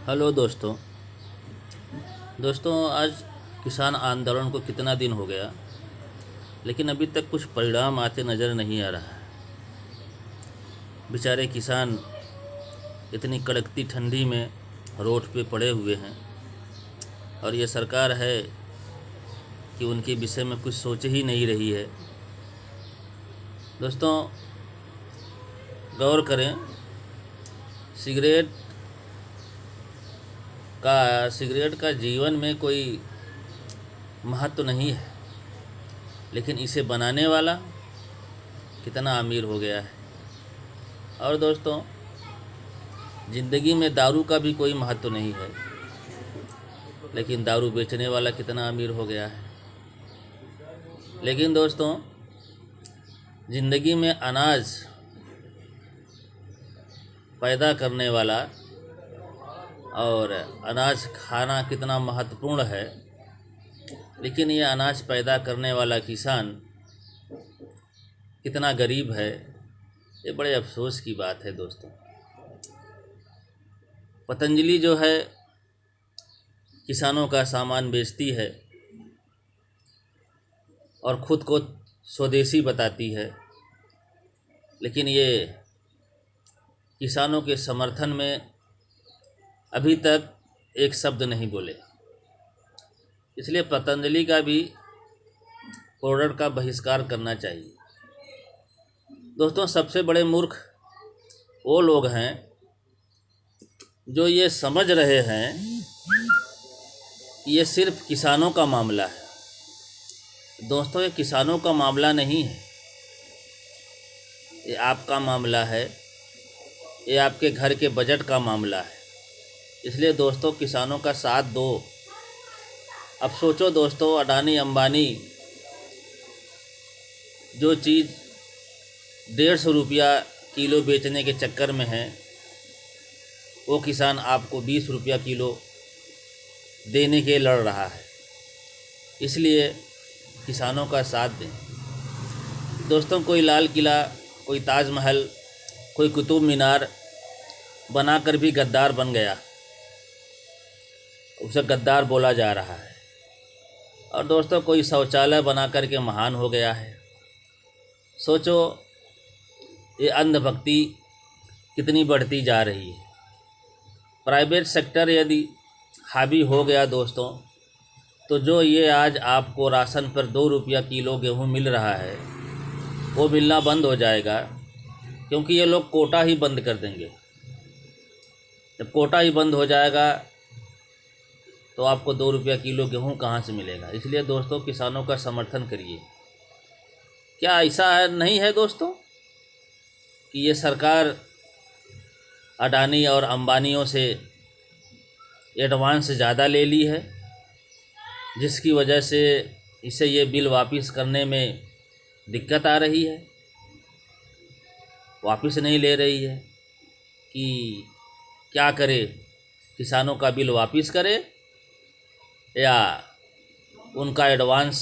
Hello दोस्तों। आज किसान आंदोलन को कितना दिन हो गया, लेकिन अभी तक कुछ परिणाम आते नज़र नहीं आ रहा है। बेचारे किसान इतनी कड़कती ठंडी में रोड पे पड़े हुए हैं और ये सरकार है कि उनके विषय में कुछ सोच ही नहीं रही है। दोस्तों, गौर करें, सिगरेट का जीवन में कोई महत्व नहीं है, लेकिन इसे बनाने वाला कितना अमीर हो गया है। और दोस्तों, ज़िंदगी में दारू का भी कोई महत्व नहीं है, लेकिन दारू बेचने वाला कितना अमीर हो गया है। लेकिन दोस्तों, ज़िंदगी में अनाज पैदा करने वाला और अनाज खाना कितना महत्वपूर्ण है, लेकिन ये अनाज पैदा करने वाला किसान कितना गरीब है, ये बड़े अफसोस की बात है। दोस्तों, पतंजलि जो है किसानों का सामान बेचती है और ख़ुद को स्वदेशी बताती है, लेकिन ये किसानों के समर्थन में अभी तक एक शब्द नहीं बोले। इसलिए पतंजलि का भी प्रोडक्ट का बहिष्कार करना चाहिए। दोस्तों, सबसे बड़े मूर्ख वो लोग हैं जो ये समझ रहे हैं कि ये सिर्फ किसानों का मामला है। दोस्तों, ये किसानों का मामला नहीं है, ये आपका मामला है, ये आपके घर के बजट का मामला है। इसलिए दोस्तों, किसानों का साथ दो। अब सोचो दोस्तों, अडानी अंबानी जो चीज़ 150 रुपया किलो बेचने के चक्कर में है, वो किसान आपको 20 रुपया किलो देने के लड़ रहा है। इसलिए किसानों का साथ दें। दोस्तों, कोई लाल किला, कोई ताजमहल, कोई कुतुब मीनार बनाकर भी गद्दार बन गया, उसे गद्दार बोला जा रहा है। और दोस्तों, कोई शौचालय बना कर के महान हो गया है। सोचो, ये अंधभक्ति कितनी बढ़ती जा रही है। प्राइवेट सेक्टर यदि हावी हो गया दोस्तों, तो जो ये आज आपको राशन पर 2 रुपया किलो गेहूँ मिल रहा है, वो मिलना बंद हो जाएगा, क्योंकि ये लोग कोटा ही बंद कर देंगे। जब कोटा ही बंद हो जाएगा तो आपको 2 रुपया किलो गेहूँ कहाँ से मिलेगा। इसलिए दोस्तों, किसानों का समर्थन करिए। क्या ऐसा नहीं है दोस्तों कि ये सरकार अडानी और अंबानियों से एडवांस ज़्यादा ले ली है, जिसकी वजह से इसे ये बिल वापस करने में दिक्कत आ रही है, वापस नहीं ले रही है कि क्या करे, किसानों का बिल वापस करे या उनका एडवांस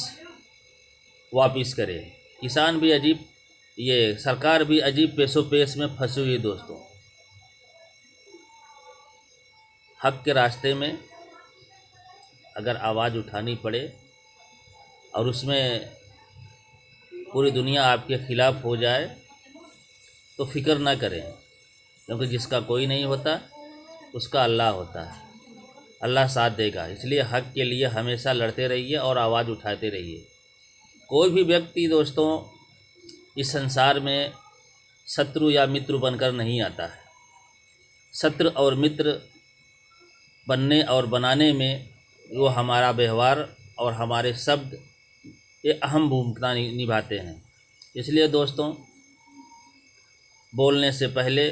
वापस करे। किसान भी अजीब, ये सरकार भी अजीब पेशोपेश में फंसी हुई। दोस्तों, हक के रास्ते में अगर आवाज़ उठानी पड़े और उसमें पूरी दुनिया आपके ख़िलाफ़ हो जाए तो फ़िक्र ना करें, क्योंकि जिसका कोई नहीं होता उसका अल्लाह होता है। अल्लाह साथ देगा। इसलिए हक के लिए हमेशा लड़ते रहिए और आवाज़ उठाते रहिए। कोई भी व्यक्ति दोस्तों इस संसार में शत्रु या मित्र बनकर नहीं आता है। शत्रु और मित्र बनने और बनाने में वो हमारा व्यवहार और हमारे शब्द ये अहम भूमिका निभाते हैं। इसलिए दोस्तों, बोलने से पहले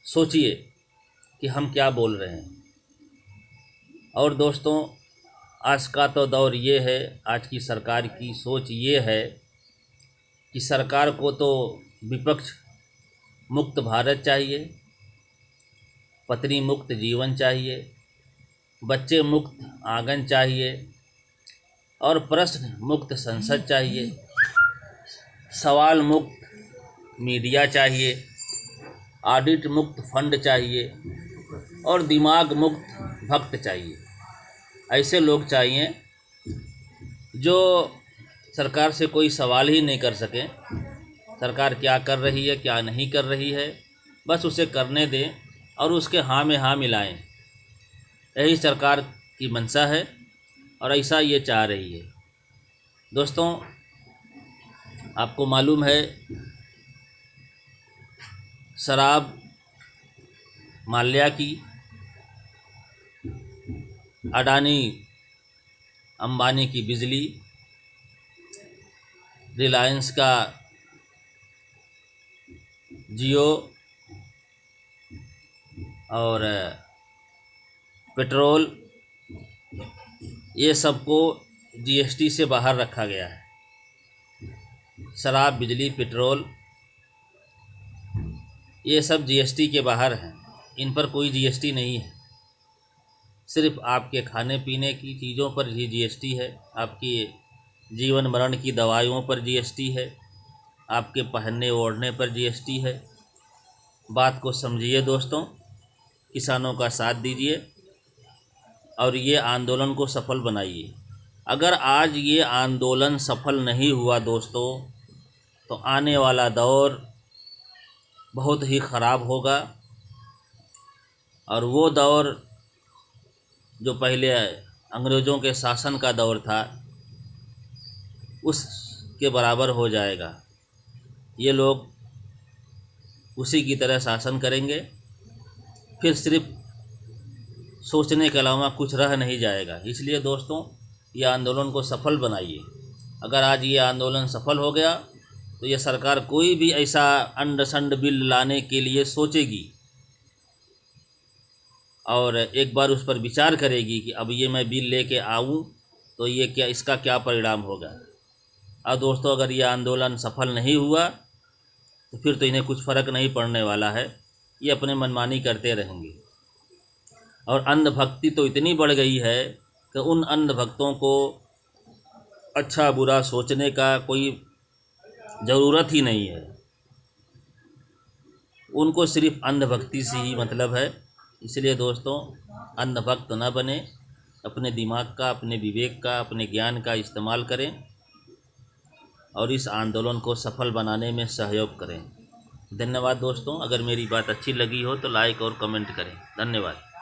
सोचिए कि हम क्या बोल रहे हैं। और दोस्तों, आज का तो दौर ये है, आज की सरकार की सोच ये है कि सरकार को तो विपक्ष मुक्त भारत चाहिए, पत्नी मुक्त जीवन चाहिए, बच्चे मुक्त आंगन चाहिए और प्रश्न मुक्त संसद चाहिए, सवाल मुक्त मीडिया चाहिए ऑडिट मुक्त फंड चाहिए और दिमाग मुक्त भक्त चाहिए। ऐसे लोग चाहिए जो सरकार से कोई सवाल ही नहीं कर सकें, सरकार क्या कर रही है क्या नहीं कर रही है, बस उसे करने दें और उसके हाँ में हाँ मिलाएं। यही सरकार की मंशा है और ऐसा ये चाह रही है। दोस्तों, आपको मालूम है शराब माल्या की, अडानी अंबानी की बिजली, रिलायंस का जियो और पेट्रोल, ये सबको जीएसटी से बाहर रखा गया है। शराब, बिजली, पेट्रोल ये सब जीएसटी के बाहर हैं, इन पर कोई जीएसटी नहीं है। सिर्फ आपके खाने पीने की चीज़ों पर ही जीएसटी है, आपकी जीवन मरण की दवाइयों पर जीएसटी है, आपके पहनने ओढ़ने पर जीएसटी है। बात को समझिए दोस्तों, किसानों का साथ दीजिए और ये आंदोलन को सफल बनाइए। अगर आज ये आंदोलन सफल नहीं हुआ दोस्तों, तो आने वाला दौर बहुत ही ख़राब होगा और वो दौर जो पहले अंग्रेज़ों के शासन का दौर था उसके बराबर हो जाएगा। ये लोग उसी की तरह शासन करेंगे, फिर सिर्फ सोचने के अलावा कुछ रह नहीं जाएगा। इसलिए दोस्तों, ये आंदोलन को सफल बनाइए। अगर आज ये आंदोलन सफल हो गया तो ये सरकार कोई भी ऐसा अंड संड बिल लाने के लिए सोचेगी और एक बार उस पर विचार करेगी कि अब ये मैं बिल लेके आऊँ तो ये क्या, इसका क्या परिणाम होगा। और दोस्तों, अगर ये आंदोलन सफल नहीं हुआ तो फिर तो इन्हें कुछ फ़र्क नहीं पड़ने वाला है, ये अपने मनमानी करते रहेंगे। और अंधभक्ति तो इतनी बढ़ गई है कि उन अंधभक्तों को अच्छा बुरा सोचने का कोई ज़रूरत ही नहीं है, उनको सिर्फ अंधभक्ति से ही मतलब है। इसलिए दोस्तों, अंधभक्त न बने, अपने दिमाग का, अपने विवेक का, अपने ज्ञान का इस्तेमाल करें और इस आंदोलन को सफल बनाने में सहयोग करें। धन्यवाद दोस्तों। अगर मेरी बात अच्छी लगी हो तो लाइक और कमेंट करें। धन्यवाद।